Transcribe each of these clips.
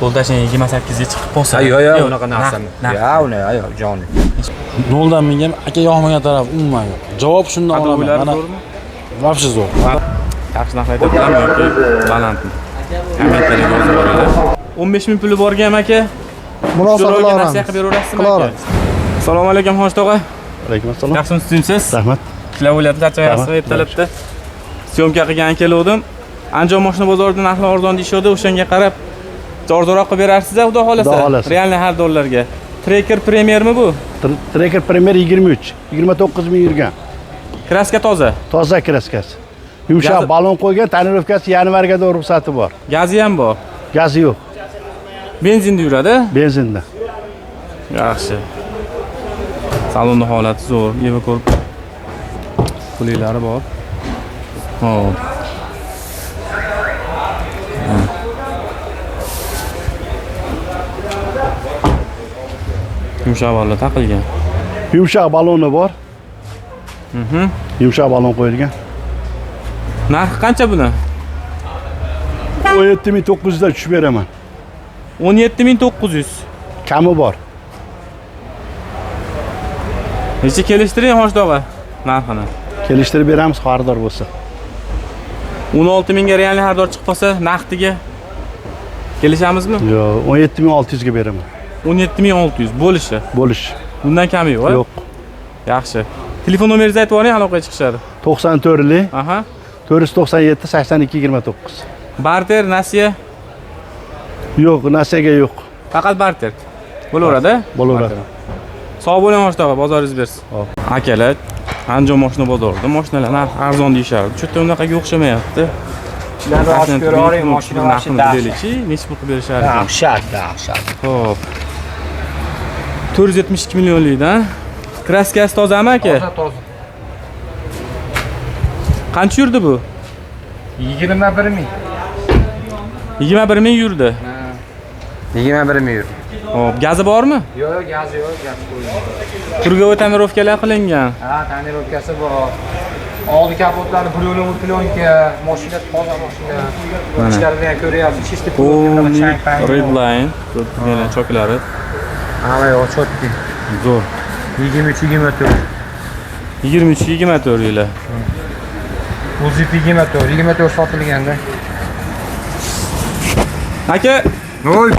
Yo'ldoshing 28 ga chiqib qolsa. Yo'q, unaqa narsami? Yo'q, joni. Noldan menga aka yo'qmagan taraf umuman yo'q. Javob shundan olaman. Mana vobshe zo'r. Yaxshi narx aytibman yoki balandmi? Kommentariyga yozib boringlar. 15 ming puli borgan aka. Munosabat qilib beraverasizmi aka? Assalomu alaykum Hosh tog'a. Alaykum assalom. Yaxshimisiz, sizsiz? Rahmat. Ishlar bo'lyapti, charchayapsiz ertalabda. Syomka qilgan kelgandim. Andijon mashina bozorida narxlar arzon deyishdi, o'shanga qarab arzonroq qilib berarsiz-a, xudo xolasa. Realni har dollarga. Tracker Premiermi bu? Tracker Premier 23, 29 ming yurgan. Kraska toza. Toza kraskasi. Yumshoq balon qo'ygan, tonirovkasi yanvarga ruxsati bor. Gazi ham bor. Gazi yo'q. Benzinda yuradi? Benzinda. Yaxshi. Salonning holati zo'r. Yeva ko'rib puliklari bor. Hop. Yumshoq balon taqilgan. Yumshoq baloni bor. Yumshoq balon qo'yilgan. Narxi qancha buni? 17900 dan tushib beraman. 17900. Kami bor. Necha kelishtiring Hosh tog'a narxini? Kelishtirib beramiz, xaridor bo'lsa. 16 mingga realni xaridor chiqib qolsa, naqdiga kelishamizmi? Yo'q, 17600 ga beraman. 17600 bo'lishi. Bundan kami yo'q. Yo'q. Yaxshi. Telefon nomeringizni aytib yuboring, aloqaga chiqishadi. 94li. Aha. 497 82 29. Barter, nasiya? Yo'q, nasiyaga yo'q. Faqat barter. Bo'laveradi? Bo'laveradi. Sog' bo'ling Hosh tog'a, bozoringiz bersin. Akalar, Andijon mashina bozorida mashinalar narx arzon deyishardi. Cho'tta unaqaga o'xshamayapti. Sizlarni ochib ko'ravering, mashina narxini bilaylik-chi, necha pul qilib berishar ekan. Dahshat. Xo'p. 472 millionlikdan. Kraskasi tozami aka? Toza. Qancha yurdi bu? 21 ming. 21 ming yurdi. 21 ming yurdi. Xo'p, gazi bormi? Yo'q, gazi yo'q, gaz qo'yilgan. Turgovoy tonirovkalar qilingan. Ha, tonirovkasi bor. Oldi kapotlari plyonka, mashina toza mashina. Ichkarini ham ko'ryapsiz, chistib qo'yilgan. Redline, mana choklari. Hamma yo'q, chotki. Zo'r. 23-24. 23-24 yili. O'zi 24 sotilganda. Aka, voy.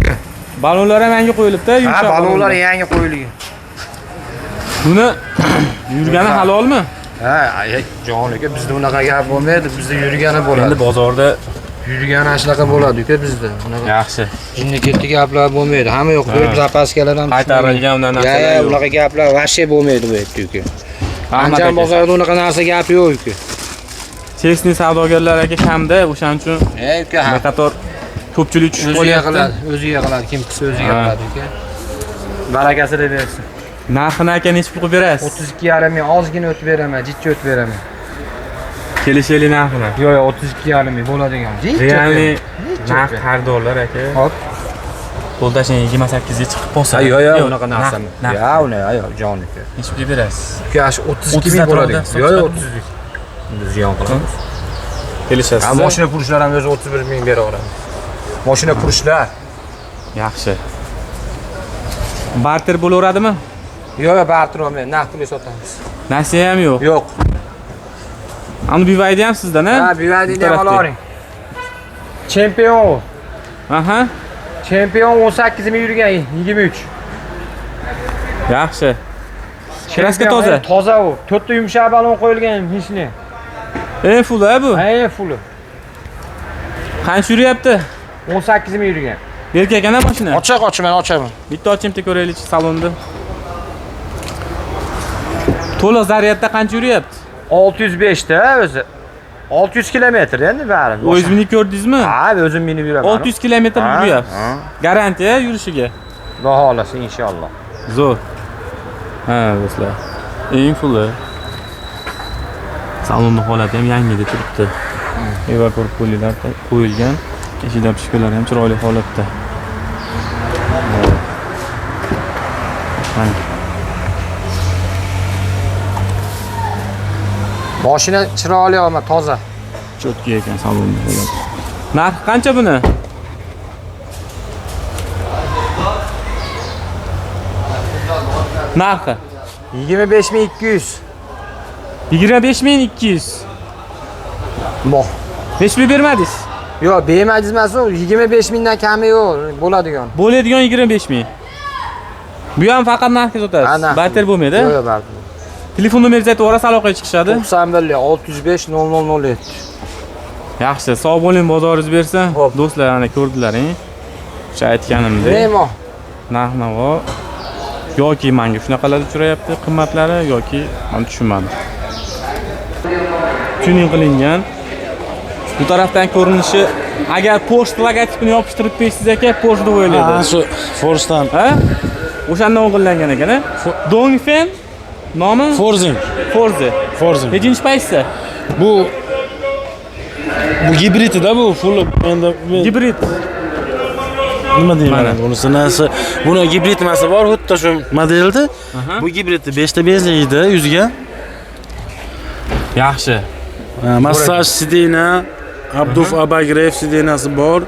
Balonlar ham yangi qo'yilibdi, yumshoq. Ha, balonlar yangi qo'yilgan. Buni yurgani halolmi? Ha, joniga bizda unaqa gap bo'lmaydi, bizda yurgani bo'ladi. Endi bozorda yurgani shunaqa bo'ladi-ku bizda. Yaxshi. Jinni ketdi gaplar bo'lmaydi. Hamma yo'q, deb zapaskalar ham qaytarilgan undan narsalar yo'q. Unaqa gaplar vashshe bo'lmaydi bu yerda-ku. Andijon bozorida unaqa narsa gap yo'q-ku. Chesni savdogarlar aka kamda, o'shaning uchun qator ko'pchilik tushib qolyapti. O'ziga qiladi, kim qilsa o'ziga qiladi-ku. Barakasini bersin. Narxini aka necha pul qilib berasiz? 32,5 ming, ozgina o'tib beraman, jichcha o'tib beraman. Kelishaylik narxini. Yo'q, 32,5 ming bo'ladigan. Realni narx har dollar aka. Hop. Yo'ldoshing 28 ga chiqib qolsa. Yo'q, unaqa narsami? Yo'q, joniki. Necha pul berasiz? Yo'q, 32 ming bo'ladi. Yo'q, 30. Biz ziyon qilamiz. Kelishasiz. Ha, mashina qurishlar ham o'zi 31 ming beraveramiz. Mashina qurishlar. Yaxshi. Barter bo'laveradimi? Yo'q, barter olmaydi, naqd pulga sotamiz. Nasiya ham yo'q. Yo'q. Ani BYD ham sizdan-a? Ha, BYD ham olavering. Chempion. Aha. Chempion 18 ming yurgan, 23. Yaxshi. Kraska toza. Toza u. 4 ta yumshoq balon qo'yilgan mishni. Full-a bu? Ha, full. Qancha yuryapti? 18 ming yurgan. Berkakana mashina. Ochaman. Bitta ochimda ko'raylik salonda. To'liq zaryadda qancha yuryapti? 605 ta o'zi. 600 kilometr endi bari. O'zingiz minib ko'rdingizmi? Ha, o'zim minib yuraman. 600 kilometr yuryapsiz. Garantiya yurishiga. Xudo xolasa inshaalloh. Zo'r. Ha, do'stlar. Eng full. Salonning holati ham yangida turibdi. Eva ko'rib qo'yilgan. Eshiklar pishkalar ham chiroyli holatda. Mashina chiroyli ama toza. Chotki ekan salonda bo'ladi. Narxi qancha buni? Narxi 25200. 25200. Bor. Hech pul bermadingiz? Yo'q, bermadingiz emas, 25000 dan kami yo'q, bo'ladigan. Bo'ladigan 25000. Bu ham faqat narxga sotasiz. Barter bo'lmaydi? Yo'q, barter. Telefon nomeringizni aytib o'rasiz, aloqaga chiqishadi. 91 605 0007. Yaxshi, sog' bo'ling, bozoringiz bersin. Do'stlar, ana ko'rdilaring. O'sha aytganimdek. Nima? Narx-navo yoki menga shunaqalar uchrayapti, qimmatlari yoki men tushunmadim. Tuning qilingan. Bu tarafdan ko'rinishi, agar Porsche logotipini yopishtirib bersangiz aka, Porsche deb o'ylaydi. Ha, shu Force'dan. Ha? O'shandan o'g'illangan ekan-a? Dongfen nomi? Forzing. Forze. Nechinchi paytsa? Bu gibridda bu full endi Gibrid. nima deyman bunisini? Buni gibrid masi bor, xuddi shu modelda. Bu gibridni 5 ta bezlaydi yuzga. Yaxshi. Massaj sidina, Abduf Abagrev sidinasi bor.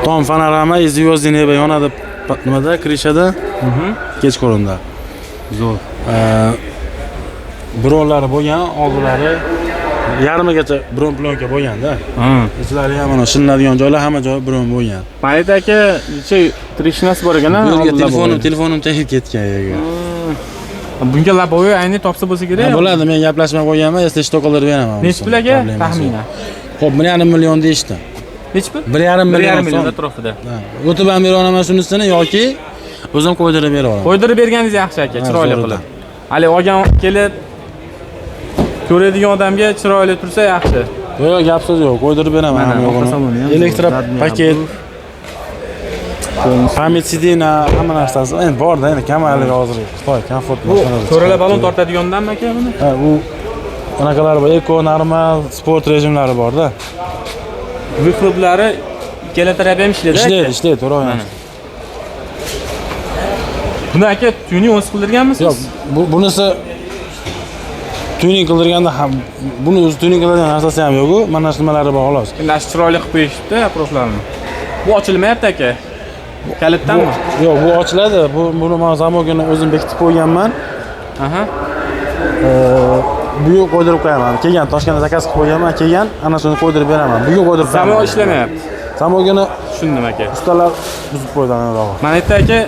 Tom panorama izyozdin neba yonadi nimada krishada. Kechqurunda. Zo'r. Birovlari bo'lgan, oldilari yarmigacha bron plyonka bo'lganda. Ichlari ham mana shilinadigan joylar hamma joyi bron bo'lgan. Mayit aka, trishnasi bor ekan-a? Bu yerga telefonim chaqib ketgan yerga. Bunga laboviy ayni topsa bo'lsa kerak. Bo'ladi, men gaplashmay qo'yganman, esda shtokollar beraman. Necha pul aka? Taxminan. Xo'p, 1,5 million deyishdi. Necha pul? 1,5 million atrofida. O'tib ham bera olaman shunisini yoki o'zim qo'ydirib bera olaman. Qo'ydirib berganingiz yaxshi aka, chiroyli qilib. Hali olgan kelib ko'radigan odamga chiroyli tursa yaxshi. Yo'q, gap so'z yo'q, qo'ydirib beraman hamma yo'g'ini. Elektropaket, pamyat sidina, hamma narsasi endi bor-da, endi kamallik hozir Xitoy komfort mashinasi. To'ralar balon tortadigandanmi aka buni? Ha, u anaqalar bor, eko, normal, sport rejimlari bor-da. Vyhloblari ikkala taraf ham ishlaydi. Ishlaydi, to'g'ri. Buni aka tuning o'z qildirganmisiz? Yo'q, bunisi tuning qildirganda ham buni o'zi tuning qiladigan narsasi ham yo'q-ku, mana shu nimalari bor xolos. Endi chiroyli qilib qo'yishibdi atroflarini. Bu ochilmayapti aka. Kalitdanmi? Yo'q, bu ochiladi. Buni men zamogini o'zim bekitib qo'yganman. Bugun qo'ydirib qo'yaman. Kelgan Toshkentda zakaz qilib qo'yganman, kelgan ana shuni qo'ydirib beraman. Bugun qo'ydirib qo'yaman. Samo ishlamayapti. Samogini tushundim aka. Ustalar buzib qo'ydi anaroq. Mana aytdi aka,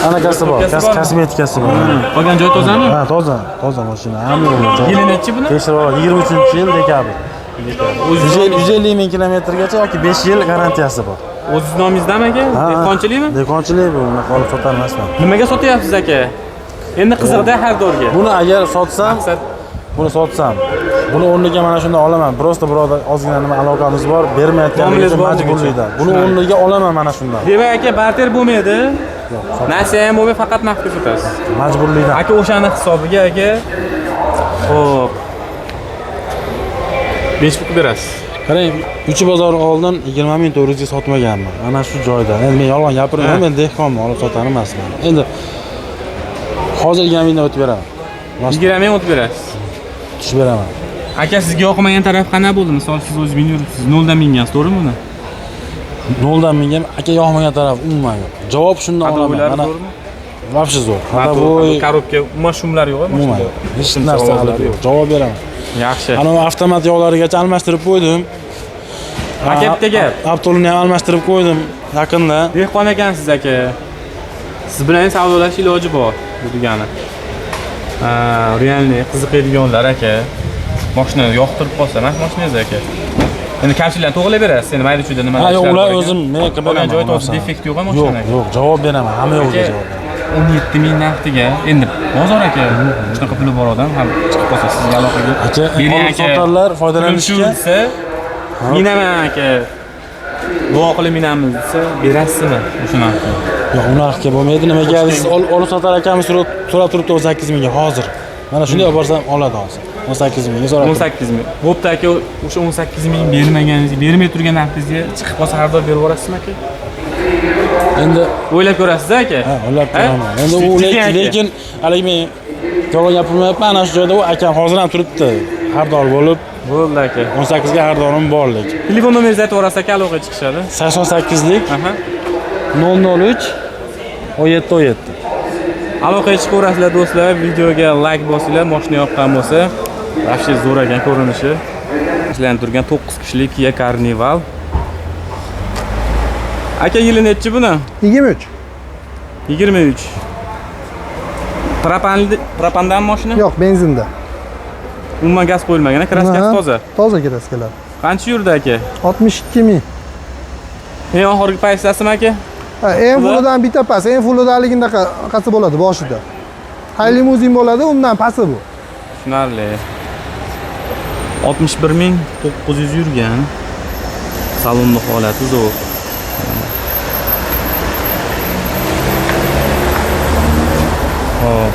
anaqasi bor, kosmetikasi bor. Qolgan joy tozami? Ha, toza mashina. Hamma yili nechi buni? Tekshirib oladi. 23-yil dekabr. 150 ming kilometrgacha yoki 5 yil garantiyasi bor. O'ziz nomingizdami aka? Dehqonchilikmi? Dehqonchilik bu, uni qolib sotarmasman. Nimaga sotyapsiz aka? Endi qiziqda xaridorga. Buni agar sotsam, buni o'rniga mana shunday olaman. Prosta birodar ozgina nima aloqamiz bor, bermayotganligim majburlikdan. Buni o'rniga olaman mana shundan. Demak aka, barter bo'lmaydi. Nasiya ham bo'lmay, faqat naqdga sotasiz. Majburlikdan. Aka o'shani hisobiga aka. Xo'p. 5 pul berasiz. Qarang, uchi bozor oldin 20 ming to'g'riga sotmaganman. Mana shu joyda. Endi men yolg'on gapirmayman, men dehqonman, olib sotarim emasman. Endi hozir 20 mingdan o'tib beraman. 20 ming o'tib berasiz. Tushib beraman. Aka, sizga yoqmagan taraf qana bo'ldi? Misol siz o'zingiz mingyapsiz, 0 dan mingansiz, to'g'rimi buni? 0 dan mingam, aka yoqmagan taraf umuman yo'q. Javob shundan olaman. Mana vobshe zo'r. Xatovoy, korobka, shumlar yo'q, umuman. Hech narsa qilib yo'q. Javob beraman. Yaxshi. Ana avtomat yo'llarigacha almashtirib qo'ydim. Aka, bitta gap. Avtolini ham almashtirib qo'ydim yaqinda. Dehqon ekansiz aka. Siz bilan savdolash iloji bor, bu degani. Realni qiziqadiganlar aka. Mashinani yoqtirib qolsa, mana mashinangiz aka. Endi kamchiliklarni to'g'rilab berasiz. Endi mayda-chuyda nima ishlar bor. Ular o'zim men qilib beraman. Joy to'g'ri defekt yo'qmi mashinaga? Yo'q, javob beraman. Hamma yo'qga javob beraman. 17 ming narxiga. Endi bozor aka, shunaqa puli bor odam ham chiqib qolsa sizga aloqaga. Aka, sotarlar foydalanishga. Minaman aka. Duo qilib minamiz desa, berasizmi o'sha narxni? Yo'q, u narxga bo'lmaydi. Nimaga siz olib sotar ekanmiz, so'rab turibdi 18 mingga hozir. Mana shunday olib borsam oladi hozir. 18 mingga so'rab. 18 ming. Bo'pti aka, o'sha 18 ming bermaganingizga, bermay turgan narxingizga chiqib qolsa xaridor berib yuborasizmi aka? Endi o'ylab ko'rasiz aka? Ha, o'ylab ko'raman. Endi u lekin hali men to'g'ri gapirmayapman, ana shu joyda u akam hozir ham turibdi. Xaridor bo'lib bo'ldi aka. 18 ga xaridorim bor lekin. Telefon nomeringizni aytib o'rasiz aka, aloqaga chiqishadi. 88lik 003 17. Aloqaga chiqaverasizlar do'stlar, videoga like bosinglar, mashina yoqqan bo'lsa. Вообще zo'r ekan ko'rinishi. Ishlanib turgan 9 kishilik Kia Carnival. Aka yili nechi buni? 23. 23. Propandan mashina? Yo'q, benzinda. Umuman gaz qo'yilmagan, kraskasi toza. Toza kraskalar. Qancha yurdi aka? 62 ming. Eng oxirgi paysasimi aka? Ha, eng fullidan bitta pas, eng fullidaligida qancha bo'ladi boshida. Hay limuzin bo'ladi, undan pasti bu. Tushunarli. 61900 yurgan. Salonning holati zo'r. Hop.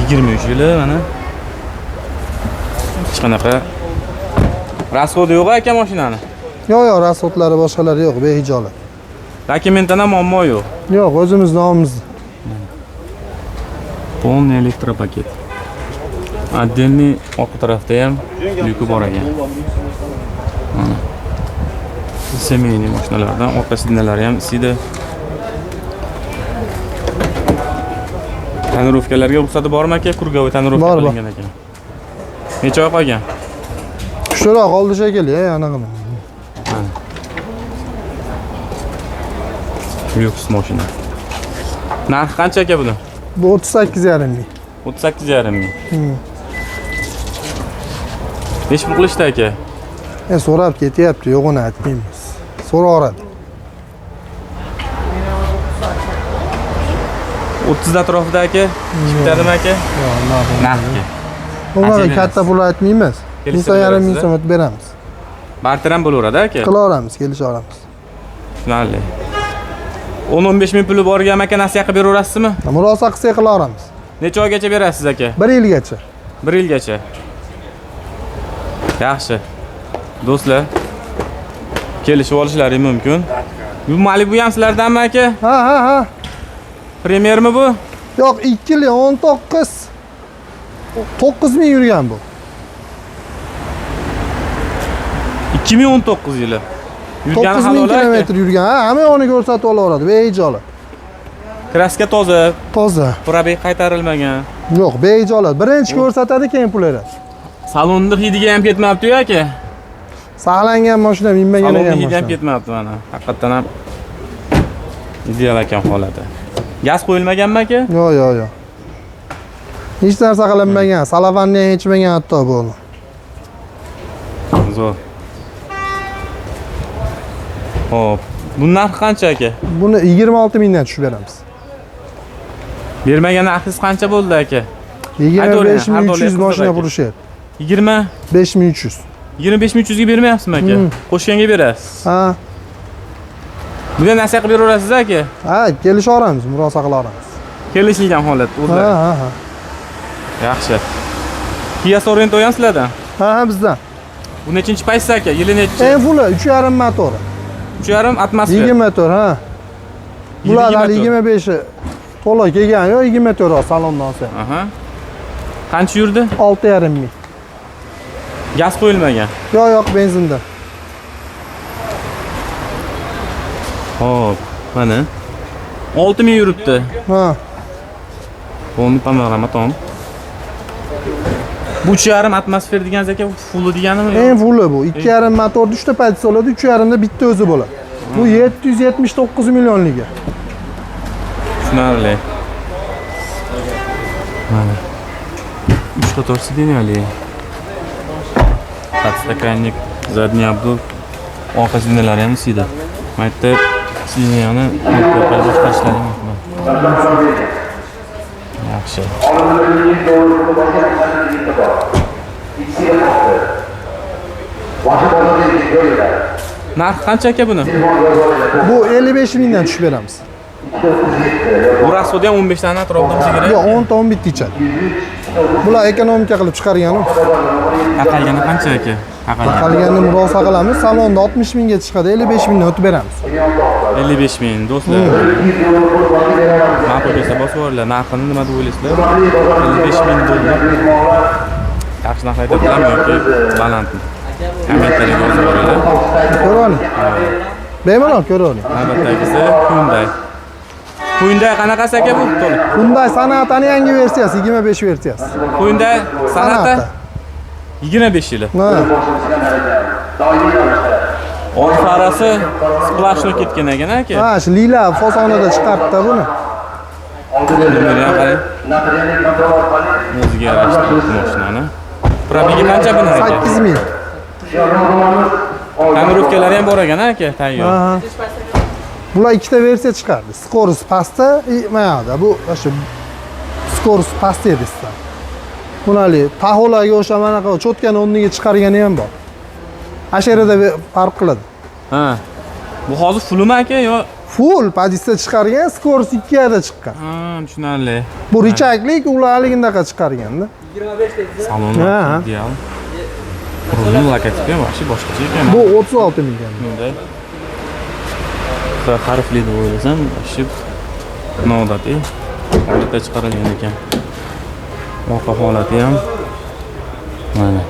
23 yili mana. Hech qanaqa rasxod yo'q aka mashinani. Yo'q, rasxodlari boshqalari yo'q, behijolat. Dokumentdan ham muammo yo'q. Yo'q, o'zimiz nomimizda. Полный elektropaket. Отдельный orqa tarafda ham lyuki bor ekan. Mana. Semeyniy mashinalardan orqa sidnalari ham isidi. Tonirovkalarga ruxsati bormi aka? Kurgovoy tonirovka qilingan ekan. Necha oy qolgan? Kuchliroq oldi shekilli, anaqa. Lyuks mashina. Narxi qancha aka buni? Bu 38,5 ming. 38,5 ming. Necha pul qilishdi aka? So'rab ketyapti, yo'g'ini aytmaymiz. So'raveradi. 30 atrofida aka? Chiptadimi aka? Yo'q, narxga. Bunga katta pul aytmaymiz. 9,5 ming so'm o'tib beramiz. Barter ham bo'laveradi aka? Qilaveramiz, kelishaveramiz. Tushunarli. 10-15 ming puli borgan aka nasiya qilib beraverasizmi? Murosa qilsak qilaveramiz. Necha oygacha berasiz aka? 1 yilgacha. 1 yilgacha. Yaxshi. Do'stlar, kelishib olishlari mumkin. Bu Malibu ham sizlardanmi aka? Ha. Premiermi bu? Yo'q, 2 yil 19. 9 ming yurgan bu. 2019 yili. Yurgani 9 ming halolat. kilometr yurgan. Ha, hamma yo'qni ko'rsatib olaveradi, behijolat. Kraska toza, Toza. probeg qaytarilmagan. Yo'q, behijolat. Birinchi ko'rsatadi, keyin pul beradi. Salonni hidiga ham ketmabdi-yu aka. Saqlangan mashina, minmagan Salonni ekan hidi ham mashina. ketmabdi mana. Haqiqatan ham ideal ekan holati. Gaz qo'yilmaganmi aka? Yo'q. Hech narsa qilinmagan, salafanni ham hechmagan hatto bu. Zo'r. Hop. Bu narxi qancha aka? Buni 26 mingdan tushib beramiz. Bermagan narxingiz qancha bo'ldi aka? 25300 mashina purishyapti. 25300. 25300 ga bermayapsizmi aka? Qo'shganga berasiz. Ha. Buni nasiya qilib beraverasiz aka? Ha, kelishaveramiz, murosa qilaveramiz. Kelishilgan holat o'zlari. Ha. Yaxshi. Kia Sorento ham sizlardan? Ha, bizdan. Bu nechinchi paysiz aka? Yili nechi? Eng fulli 3,5 motor. 3,5 atmosfer. 20 motor, ha. Bular hali 25 to'la kelgan, yo 24 roq salondan olsa. Aha. Qancha yurdi? 6,5 ming. Gaz qo'yilmagan. Yo'q, benzinda. Hop, mana 6000 yuribdi. Ha. Buni panorama tom. Bu 3,5 atmosfer deganingiz aka, fulli deganimi? Eng fulli bu. 2,5 motorda 3 ta payt oladi, 3,5 da bitta o'zi bo'ladi. Bu 779 millionligi. Tushunarli. Mana. 3 qator sidinali. Подстаканник, задний обдув. Orqa sidinalari ham isidi. Maytda sidinani qo'yib boshqarishlari mumkin. Yaxshi. Narx qancha aka buni? Bu 55 mingdan tushib beramiz. Bu rasxodi ham 15 tani atrofida bo'lsa kerak. Yo'q, 10 ta 11 ta ichadi. Bular ekonomika qilib chiqargan-ku. Taqalgani qancha aka? Taqalganni murosa qilamiz. Salonda 60 mingga chiqadi, 55 mingdan o'tib beramiz. 55 ming do'stlar. Ma'qul desa bosib yuborlar. Narxini nima deb o'ylaysizlar? 55 ming dollar. Yaxshi narx aytadilarmi yoki balandmi? Kommentariyga yozib yuboringlar. Ko'rib oling. Bemalol ko'rib oling. Navbatdagisi Hyundai. Hyundai qanaqasi aka bu? To'liq. Hyundai Sonata'ni yangi versiyasi, 25 versiyasi. Hyundai Sonata 25 yili. Ha. Old farasi splashni ketgan ekan aka. Ha, shu lila fasonida chiqardi buni. Nimani qarang. O'ziga yarashtirib mashinani. Probegi qancha buni aka? 8000. Tamirovkalari ham bor ekan aka, tayyor. Ha. Bular ikkita versiya chiqardi. Skorost pasta, mayada bu shu skorost pasta edisizlar. Bunali Taho'larga o'sha mana cho'tkani o'rniga chiqargani ham bor. Asherada farq qiladi. Ha. Bu hozir fullmi aka yo? Full padisda chiqargan, skorost 2 da chiqqan. Ha, tushunarli. Bu richaklik ularligindaqa chiqarganda. Salon Ha. ideal. Qurilma lokotipi ham boshqacha ekan. Bu 36 million. Bunday. Xarfli deb o'ylasam, shib noodatiy holatda chiqarilgan ekan. Voqea holati ham mana.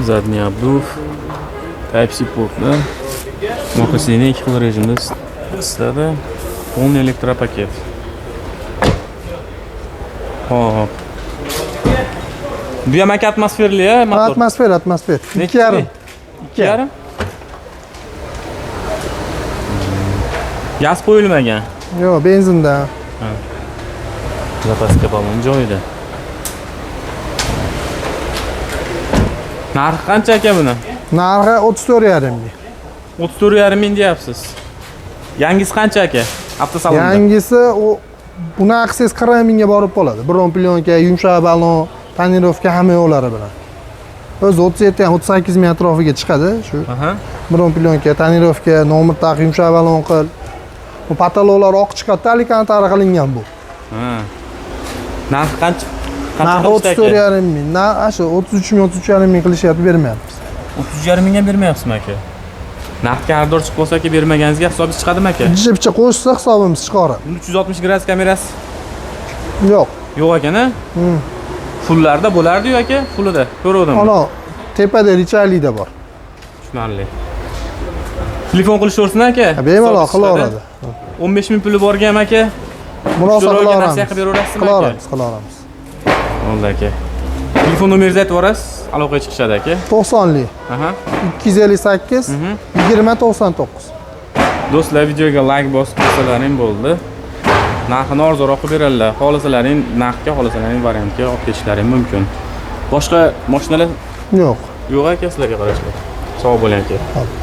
Zadniy obduf, Type-C portlar. Moqasini 2 xil rejimda isitadi. Полный elektropaket. Hop. Bu ham atmosferli motor. Atmosfer. 2,5. 2,5. Gaz qo'yilmagan. Yo'q, benzinda. Zapaska balon joyida. Narxi qancha aka buni? Narxi 34,5 ming. 34,5 ming deyapsiz. Yangisi qancha aka? Avtosalonda. Yangisi buni qilsangiz 40 mingga borib qoladi. Bron plyonka, yumshoq balon, tonirovka hamma yo'llari bilan. O'zi 37 ham 38 ming atrofiga chiqadi shu. Aha. Bron plyonka, tonirovka, nomer taq, yumshoq balon qil. Bu patologlar oq chiqadi, alikantari qilingan bu. Ha. Narxi qancha? Narxi 34,5 ming. Shu 33 ming, 33,5 ming qilishyapti, bermayapmiz. 30,5 mingga bermayapsizmi aka? Narxga xaridor chiqib qolsa aka, bermaganingizga hisobingiz chiqadimi aka? Jipcha qo'shsa hisobimiz chiqaradi. 360 gradus kamerasi Yo'q. yo'q ekan-a? Fullarda bo'lardi-yu aka, fulida. Ko'rdim. Ana tepada richalida bor. Tushunarli. Telefon qilishursin aka. Bemalol qilaveradi. 15 ming puli borga ham aka. Murosa qilaveramiz. Nasiya qilib beraverasizmi aka? Qilaveramiz. Bo'ldi aka. Telefon nomeringizni aytib yuborasiz, aloqaga chiqishadi aka. 90li. Aha. 258 20 99. Do'stlar, videoga like bosib qo'ysalaring bo'ldi. Narxini arzonroq qilib beradilar. Xohlasalaring narxga, xohlasalaring variantga olib ketishlaring mumkin. Boshqa mashinalar Yo'q. yo'q aka sizlarga qarashlar. Sog' bo'ling aka.